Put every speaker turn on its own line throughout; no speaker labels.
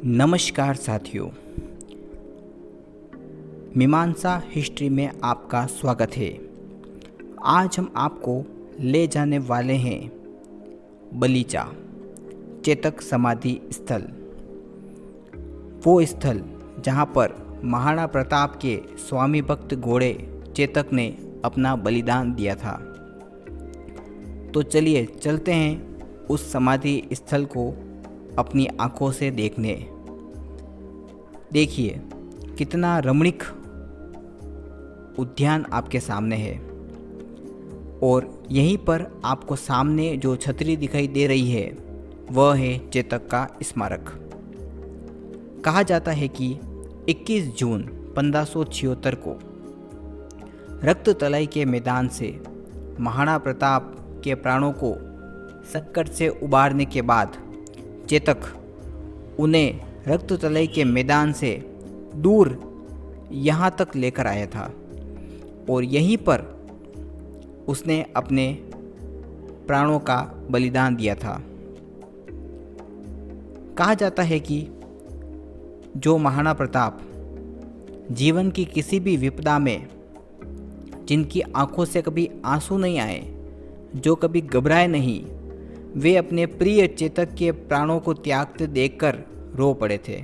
नमस्कार साथियों, मीमांसा हिस्ट्री में आपका स्वागत है। आज हम आपको ले जाने वाले हैं बलीचा चेतक समाधि स्थल। वो स्थल जहाँ पर महाराणा प्रताप के स्वामी भक्त घोड़े चेतक ने अपना बलिदान दिया था। तो चलिए चलते हैं उस समाधि स्थल को अपनी आंखों से देखने। देखिए कितना रमणीक उद्यान आपके सामने है और यहीं पर आपको सामने जो छतरी दिखाई दे रही है वह है चेतक का स्मारक। कहा जाता है कि 21 जून 1576 को रक्त तलाई के मैदान से महाराणा प्रताप के प्राणों को संकट से उबारने के बाद चेतक उन्हें रक्त तलाई के मैदान से दूर यहाँ तक लेकर आया था और यहीं पर उसने अपने प्राणों का बलिदान दिया था। कहा जाता है कि जो महाराणा प्रताप जीवन की किसी भी विपदा में जिनकी आंखों से कभी आंसू नहीं आए, जो कभी घबराए नहीं, वे अपने प्रिय चेतक के प्राणों को त्यागते देखकर रो पड़े थे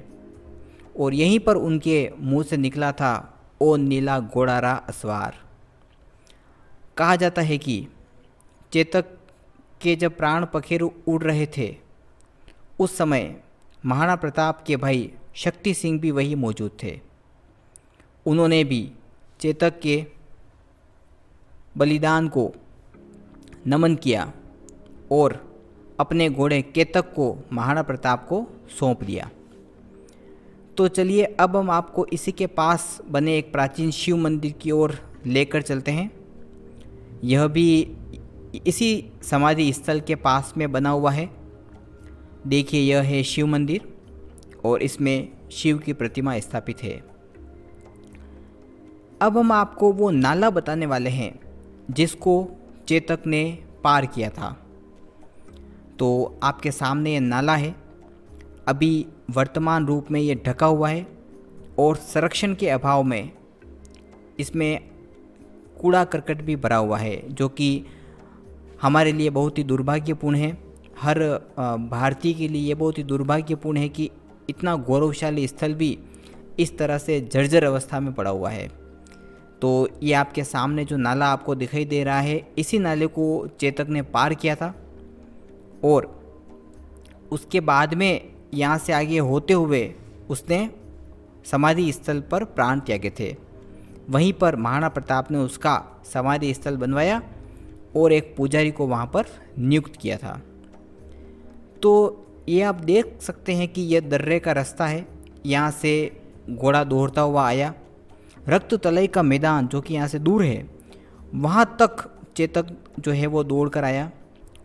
और यहीं पर उनके मुंह से निकला था, ओ नीला घोड़ारा अस्वार। कहा जाता है कि चेतक के जब प्राण पखेरु उड़ रहे थे उस समय महाराणा प्रताप के भाई शक्ति सिंह भी वही मौजूद थे। उन्होंने भी चेतक के बलिदान को नमन किया और अपने घोड़े केतक को महाराणा प्रताप को सौंप दिया। तो चलिए अब हम आपको इसी के पास बने एक प्राचीन शिव मंदिर की ओर लेकर चलते हैं। यह भी इसी समाधि स्थल के पास में बना हुआ है। देखिए यह है शिव मंदिर और इसमें शिव की प्रतिमा स्थापित है। अब हम आपको वो नाला बताने वाले हैं जिसको चेतक ने पार किया था। तो आपके सामने ये नाला है। अभी वर्तमान रूप में ये ढका हुआ है और संरक्षण के अभाव में इसमें कूड़ा करकट भी भरा हुआ है, जो कि हमारे लिए बहुत ही दुर्भाग्यपूर्ण है। हर भारतीय के लिए ये बहुत ही दुर्भाग्यपूर्ण है कि इतना गौरवशाली स्थल भी इस तरह से जर्जर अवस्था में पड़ा हुआ है। तो ये आपके सामने जो नाला आपको दिखाई दे रहा है, इसी नाले को चेतक ने पार किया था और उसके बाद में यहाँ से आगे होते हुए उसने समाधि स्थल पर प्राण त्यागे थे। वहीं पर महाराणा प्रताप ने उसका समाधि स्थल बनवाया और एक पुजारी को वहाँ पर नियुक्त किया था। तो ये आप देख सकते हैं कि यह दर्रे का रास्ता है। यहाँ से घोड़ा दौड़ता हुआ आया। रक्त तलाई का मैदान जो कि यहाँ से दूर है, वहाँ तक चेतक जो है वो दौड़ कर आया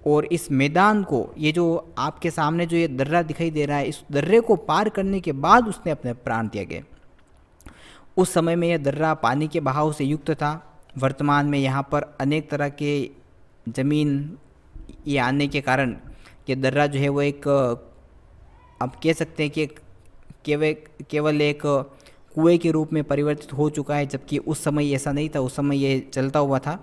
और इस मैदान को, ये जो आपके सामने जो ये दर्रा दिखाई दे रहा है, इस दर्रे को पार करने के बाद उसने अपने प्राण त्यागे। उस समय में यह दर्रा पानी के बहाव से युक्त था। वर्तमान में यहाँ पर अनेक तरह के ज़मीन ये आने के कारण ये दर्रा जो है वो एक, आप कह सकते हैं कि केवल एक कुएं के रूप में परिवर्तित हो चुका है, जबकि उस समय ऐसा नहीं था। उस समय ये चलता हुआ था।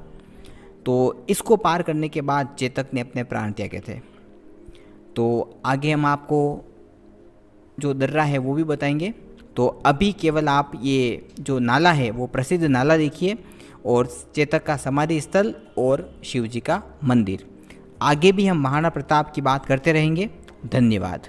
तो इसको पार करने के बाद चेतक ने अपने प्राण त्यागे थे। तो आगे हम आपको जो दर्रा है वो भी बताएंगे। तो अभी केवल आप ये जो नाला है वो प्रसिद्ध नाला देखिए और चेतक का समाधि स्थल और शिव जी का मंदिर। आगे भी हम महाराणा प्रताप की बात करते रहेंगे। धन्यवाद।